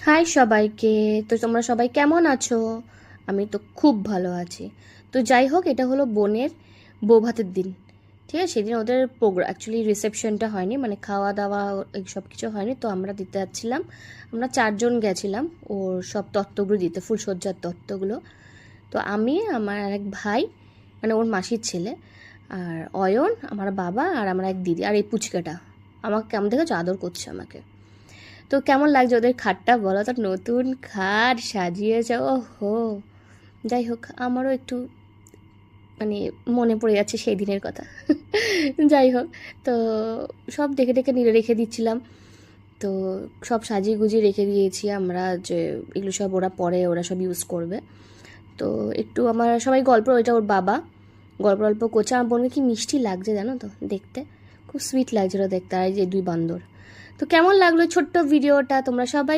High সবাইকে। তো তোমরা সবাই কেমন আছো? আমি তো খুব ভালো আছি। তো যাই হোক, এটা হলো বোনের বৌভাতের দিন। ঠিক আছে, সেদিন ওদের প্রোগ্রাম, অ্যাকচুয়ালি রিসেপশনটা হয়নি, মানে খাওয়া দাওয়া এইসব কিছু হয়নি। তো আমরা দিতে যাচ্ছিলাম, আমরা 4জন গেছিলাম ওর সব তত্ত্বগুলো দিতে, ফুলসজ্জার তত্ত্বগুলো। তো আমি, আমার এক ভাই, মানে ওর মাসির ছেলে, আর অয়ন, আমার বাবা, আর আমার এক দিদি, আর এই পুচকাটা আমাকে কেমন দেখেছো, আদর করছে আমাকে। তো কেমন লাগছে ওদের খাটটা বলো তো? নতুন খাট সাজিয়েছে, ও হো। যাই হোক, আমারও একটু মানে মনে পড়ে যাচ্ছে সেই দিনের কথা। যাই হোক, তো সব দেখে দেখে নিয়ে রেখে দিচ্ছিলাম। তো সব সাজিয়ে গুজিয়ে রেখে দিয়েছি আমরা, যে এগুলো সব ওরা পরে ওরা সব ইউজ করবে। তো একটু আমার সবাই গল্প, ওইটা ওর বাবা গল্প গল্প করছে। আমার বোনকে কি মিষ্টি লাগছে জানো তো দেখতে, খুব সুইট লাগছিল দেখতে। আর এই যে দুই বান্দর। তো কেমন লাগলো ছোট্ট ভিডিওটা, তোমরা সবাই